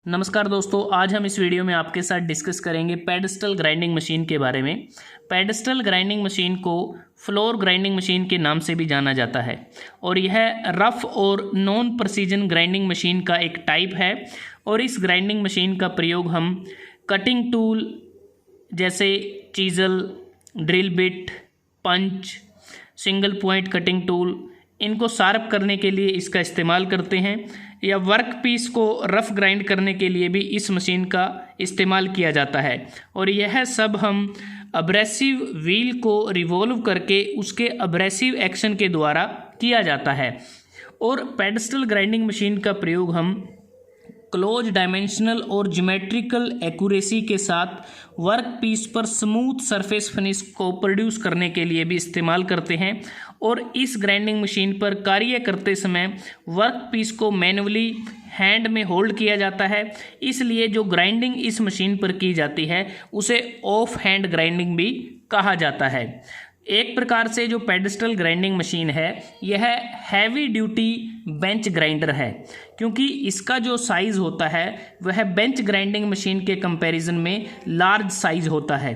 नमस्कार दोस्तों, आज हम इस वीडियो में आपके साथ डिस्कस करेंगे पेडस्टल ग्राइंडिंग मशीन के बारे में। पेडस्टल ग्राइंडिंग मशीन को फ्लोर ग्राइंडिंग मशीन के नाम से भी जाना जाता है और यह रफ और नॉन प्रिसीजन ग्राइंडिंग मशीन का एक टाइप है। और इस ग्राइंडिंग मशीन का प्रयोग हम कटिंग टूल जैसे चीज़ल, ड्रिल बिट, पंच, सिंगल पॉइंट कटिंग टूल, इनको शार्प करने के लिए इसका इस्तेमाल करते हैं, या वर्क पीस को रफ ग्राइंड करने के लिए भी इस मशीन का इस्तेमाल किया जाता है। और यह सब हम अब्रेसिव व्हील को रिवॉल्व करके उसके अब्रेसिव एक्शन के द्वारा किया जाता है। और पेडस्टल ग्राइंडिंग मशीन का प्रयोग हम क्लोज डायमेंशनल और ज्योमेट्रिकल एक्यूरेसी के साथ वर्क पीस पर स्मूथ सरफेस फिनिश को प्रोड्यूस करने के लिए भी इस्तेमाल करते हैं। और इस ग्राइंडिंग मशीन पर कार्य करते समय वर्क पीस को मैन्युअली हैंड में होल्ड किया जाता है, इसलिए जो ग्राइंडिंग इस मशीन पर की जाती है उसे ऑफ हैंड ग्राइंडिंग भी कहा जाता है। एक प्रकार से जो पेडस्टल ग्राइंडिंग मशीन है यह हैवी ड्यूटी बेंच ग्राइंडर है, क्योंकि इसका जो साइज़ होता है वह बेंच ग्राइंडिंग मशीन के कंपैरिजन में लार्ज साइज़ होता है।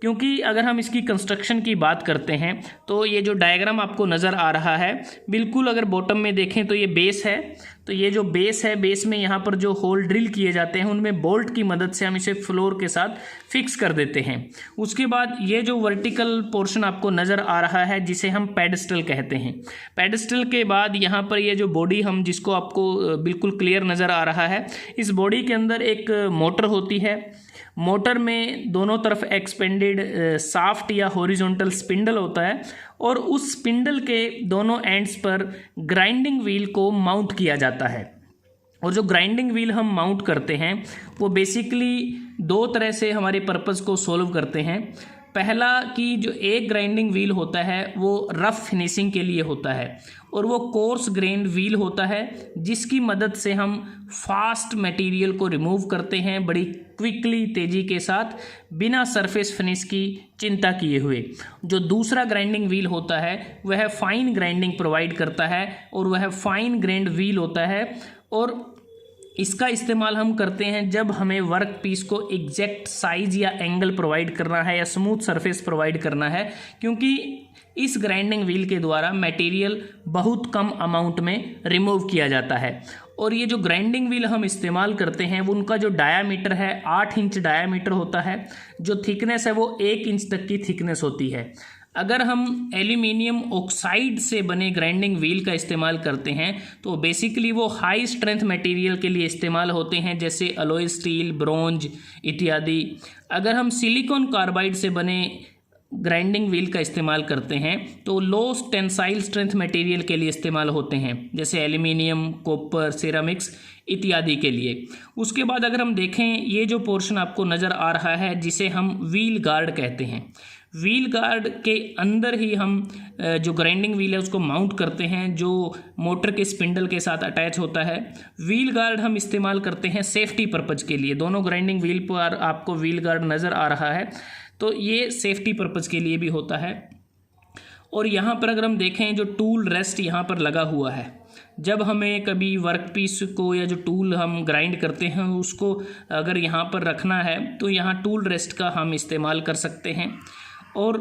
क्योंकि अगर हम इसकी कंस्ट्रक्शन की बात करते हैं तो ये जो डायग्राम आपको नज़र आ रहा है, बिल्कुल अगर बॉटम में देखें तो ये बेस है। तो ये जो बेस है, बेस में यहाँ पर जो होल ड्रिल किए जाते हैं उनमें बोल्ट की मदद से हम इसे फ्लोर के साथ फिक्स कर देते हैं। उसके बाद ये जो वर्टिकल पोर्शन आपको नज़र आ रहा है जिसे हम पेडस्टल कहते हैं। पेडस्टल के बाद यहाँ पर ये जो बॉडी हम जिसको आपको बिल्कुल क्लियर नज़र आ रहा है, इस बॉडी के अंदर एक मोटर होती है। मोटर में दोनों तरफ एक्सपेंडेड साफ्ट या हॉरिजॉन्टल स्पिंडल होता है और उस स्पिंडल के दोनों एंड्स पर ग्राइंडिंग व्हील को माउंट किया जाता है। और जो ग्राइंडिंग व्हील हम माउंट करते हैं वो बेसिकली दो तरह से हमारे पर्पज़ को सॉल्व करते हैं। पहला कि जो एक ग्राइंडिंग व्हील होता है वो रफ फिनिशिंग के लिए होता है और वो कोर्स ग्रेन्ड व्हील होता है जिसकी मदद से हम फास्ट मटेरियल को रिमूव करते हैं बड़ी क्विकली, तेज़ी के साथ, बिना सरफेस फिनिश की चिंता किए हुए। जो दूसरा ग्राइंडिंग व्हील होता है वह फाइन ग्राइंडिंग प्रोवाइड करता है और वह फाइन ग्रेन्ड व्हील होता है। और इसका इस्तेमाल हम करते हैं जब हमें वर्क पीस को एग्जैक्ट साइज़ या एंगल प्रोवाइड करना है या स्मूथ सरफेस प्रोवाइड करना है, क्योंकि इस ग्राइंडिंग व्हील के द्वारा मटेरियल बहुत कम अमाउंट में रिमूव किया जाता है। और ये जो ग्राइंडिंग व्हील हम इस्तेमाल करते हैं वो उनका जो डायामीटर है 8 इंच डायामीटर होता है। जो थिकनेस है वो 1 इंच तक की थिकनेस होती है। अगर हम एल्यूमिनियम ऑक्साइड से बने ग्राइंडिंग व्हील का इस्तेमाल करते हैं तो बेसिकली वो हाई स्ट्रेंथ मटेरियल के लिए इस्तेमाल होते हैं, जैसे अलॉय स्टील, ब्रोंज इत्यादि। अगर हम सिलिकॉन कार्बाइड से बने ग्राइंडिंग व्हील का इस्तेमाल करते हैं तो लो टेंसाइल स्ट्रेंथ मटेरियल के लिए इस्तेमाल होते हैं, जैसे एल्यूमिनियम, कॉपर, सिरामिक्स इत्यादि के लिए। उसके बाद अगर हम देखें, ये जो पोर्शन आपको नज़र आ रहा है जिसे हम व्हील गार्ड कहते हैं, व्हील गार्ड के अंदर ही हम जो ग्राइंडिंग व्हील है उसको माउंट करते हैं, जो मोटर के स्पिंडल के साथ अटैच होता है। व्हील गार्ड हम इस्तेमाल करते हैं सेफ्टी पर्पज़ के लिए। दोनों ग्राइंडिंग व्हील पर आपको व्हील गार्ड नज़र आ रहा है, तो ये सेफ्टी पर्पज़ के लिए भी होता है। और यहाँ पर अगर हम देखें, जो टूल रेस्ट यहाँ पर लगा हुआ है, जब हमें कभी वर्क पीस को या जो टूल हम ग्राइंड करते हैं उसको अगर यहाँ पर रखना है तो यहाँ टूल रेस्ट का हम इस्तेमाल कर सकते हैं। और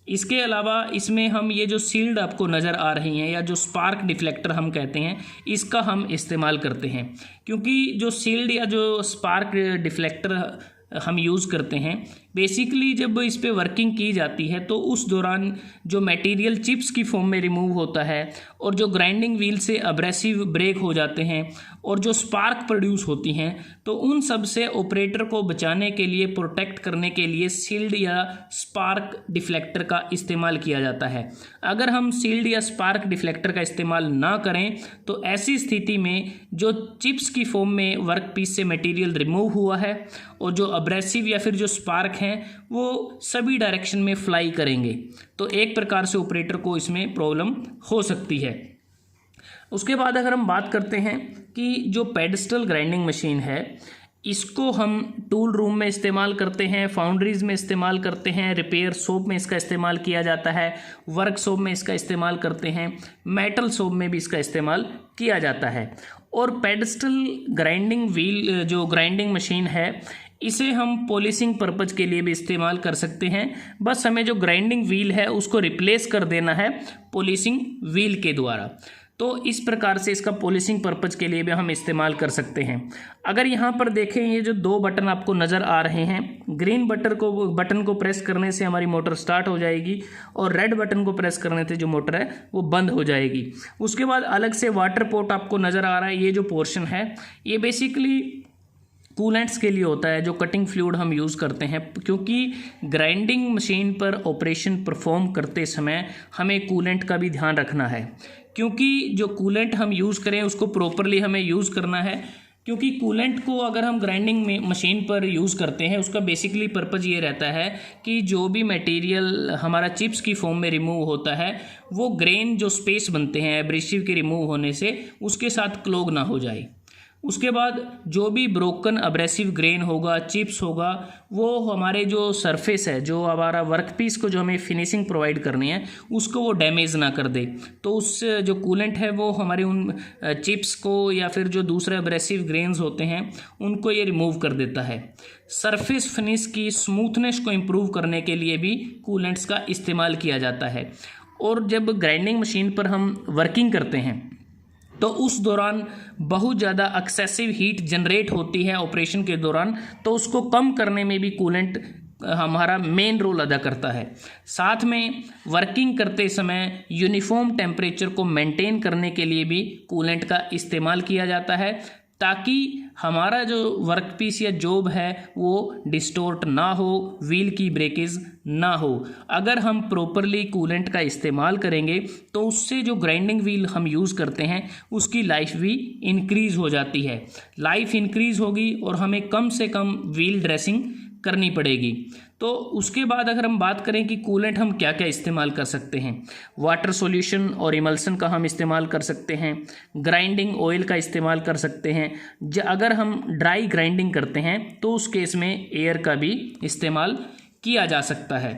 इसके अलावा इसमें हम ये जो सील्ड आपको नज़र आ रही हैं या जो स्पार्क डिफ्लेक्टर हम कहते हैं, इसका हम इस्तेमाल करते हैं, क्योंकि जो सील्ड या जो स्पार्क डिफ्लेक्टर हम यूज़ करते हैं, बेसिकली जब इस पे वर्किंग की जाती है तो उस दौरान जो मटेरियल चिप्स की फॉर्म में रिमूव होता है और जो ग्राइंडिंग व्हील से अब्रेसिव ब्रेक हो जाते हैं और जो स्पार्क प्रोड्यूस होती हैं, तो उन सब से ऑपरेटर को बचाने के लिए, प्रोटेक्ट करने के लिए सील्ड या स्पार्क डिफ्लेक्टर का इस्तेमाल किया जाता है। अगर हम सील्ड या स्पार्क डिफ्लेक्टर का इस्तेमाल ना करें तो ऐसी स्थिति में जो चिप्स की फॉर्म में वर्क पीस से मटेरियल रिमूव हुआ है और जो अब्रेसिव या फिर जो स्पार्क हैं वो सभी डायरेक्शन में फ्लाई करेंगे, तो एक प्रकार से ऑपरेटर को इसमें प्रॉब्लम हो सकती है। उसके बाद अगर हम बात करते हैं कि जो पेडस्टल ग्राइंडिंग मशीन है इसको हम टूल रूम में इस्तेमाल करते हैं, फाउंड्रीज़ में इस्तेमाल करते हैं, रिपेयर शॉप में इसका इस्तेमाल किया जाता है, वर्कशॉप में इसका इस्तेमाल करते हैं, मेटल शॉप में भी इसका इस्तेमाल किया जाता है। और पेडस्टल ग्राइंडिंग व्हील जो ग्राइंडिंग मशीन है इसे हम पॉलिशिंग पर्पज़ के लिए भी इस्तेमाल कर सकते हैं। बस हमें जो ग्राइंडिंग व्हील है उसको रिप्लेस कर देना है पॉलिशिंग व्हील के द्वारा। तो इस प्रकार से इसका पॉलिशिंग पर्पज़ के लिए भी हम इस्तेमाल कर सकते हैं। अगर यहाँ पर देखें, ये जो 2 बटन आपको नज़र आ रहे हैं, ग्रीन बटन को प्रेस करने से हमारी मोटर स्टार्ट हो जाएगी और रेड बटन को प्रेस करने से जो मोटर है वो बंद हो जाएगी। उसके बाद अलग से वाटर पोर्ट आपको नज़र आ रहा है। ये जो पोर्शन है ये बेसिकली कूलेंट्स के लिए होता है, जो कटिंग फ्लूइड हम यूज़ करते हैं, क्योंकि ग्राइंडिंग मशीन पर ऑपरेशन परफॉर्म करते समय हमें कूलेंट का भी ध्यान रखना है, क्योंकि जो कूलेंट हम यूज़ करें उसको प्रॉपरली हमें यूज़ करना है। क्योंकि कूलेंट को अगर हम ग्राइंडिंग मशीन पर यूज़ करते हैं उसका बेसिकली पर्पज़ ये रहता है कि जो भी मटेरियल हमारा चिप्स की फॉर्म में रिमूव होता है वो ग्रेन जो स्पेस बनते हैं एब्रेसिव के रिमूव होने से उसके साथ क्लॉग ना हो जाए। उसके बाद जो भी ब्रोकन अब्रेसिव ग्रेन होगा, चिप्स होगा, वो हमारे जो सरफेस है, जो हमारा वर्कपीस को जो हमें फिनिशिंग प्रोवाइड करनी है उसको वो डैमेज ना कर दे। तो उस जो कूलेंट है वो हमारे उन चिप्स को या फिर जो दूसरे अब्रेसिव ग्रेन्स होते हैं उनको ये रिमूव कर देता है। सरफेस फिनिश की स्मूथनेस को इम्प्रूव करने के लिए भी कूलेंट्स का इस्तेमाल किया जाता है। और जब ग्राइंडिंग मशीन पर हम वर्किंग करते हैं तो उस दौरान बहुत ज़्यादा एक्सेसिव हीट जनरेट होती है ऑपरेशन के दौरान, तो उसको कम करने में भी कूलेंट हमारा मेन रोल अदा करता है। साथ में वर्किंग करते समय यूनिफॉर्म टेम्परेचर को मेंटेन करने के लिए भी कूलेंट का इस्तेमाल किया जाता है, ताकि हमारा जो वर्कपीस या जॉब है वो डिस्टोर्ट ना हो, व्हील की ब्रेकेज ना हो। अगर हम प्रॉपरली कूलेंट का इस्तेमाल करेंगे तो उससे जो ग्राइंडिंग व्हील हम यूज़ करते हैं उसकी लाइफ भी इंक्रीज़ हो जाती है। लाइफ इंक्रीज़ होगी और हमें कम से कम व्हील ड्रेसिंग करनी पड़ेगी। तो उसके बाद अगर हम बात करें कि कूलेंट हम क्या क्या इस्तेमाल कर सकते हैं, वाटर सॉल्यूशन और इमल्सन का हम इस्तेमाल कर सकते हैं, ग्राइंडिंग ऑयल का इस्तेमाल कर सकते हैं। अगर हम ड्राई ग्राइंडिंग करते हैं तो उस केस में एयर का भी इस्तेमाल किया जा सकता है।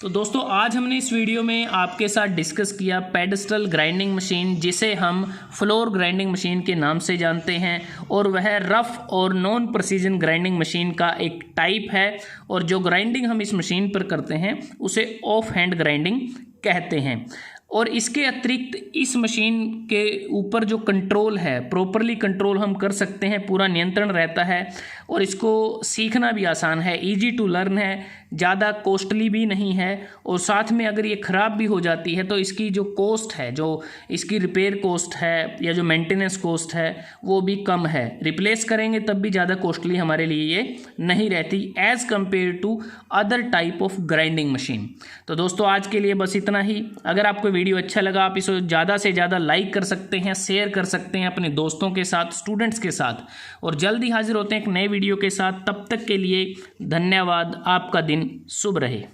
तो दोस्तों आज हमने इस वीडियो में आपके साथ डिस्कस किया पेडस्टल ग्राइंडिंग मशीन, जिसे हम फ्लोर ग्राइंडिंग मशीन के नाम से जानते हैं, और वह रफ़ और नॉन प्रिसीजन ग्राइंडिंग मशीन का एक टाइप है। और जो ग्राइंडिंग हम इस मशीन पर करते हैं उसे ऑफ हैंड ग्राइंडिंग कहते हैं। और इसके अतिरिक्त इस मशीन के ऊपर जो कंट्रोल है, प्रॉपरली कंट्रोल हम कर सकते हैं, पूरा नियंत्रण रहता है और इसको सीखना भी आसान है, इजी टू लर्न है, ज़्यादा कॉस्टली भी नहीं है। और साथ में अगर ये ख़राब भी हो जाती है तो इसकी जो कॉस्ट है, जो इसकी रिपेयर कॉस्ट है या जो मेंटेनेंस कॉस्ट है वो भी कम है। रिप्लेस करेंगे तब भी ज़्यादा कॉस्टली हमारे लिए ये नहीं रहती as compare to other type of grinding machine. तो दोस्तों आज के लिए बस इतना ही। अगर आपको वीडियो अच्छा लगा आप इसे ज़्यादा से ज़्यादा लाइक कर सकते हैं, शेयर कर सकते हैं अपने दोस्तों के साथ, स्टूडेंट्स के साथ। और जल्दी हाजिर होते हैं एक नए वीडियो के साथ। तब तक के लिए धन्यवाद। आपका दिन शुभ रहे।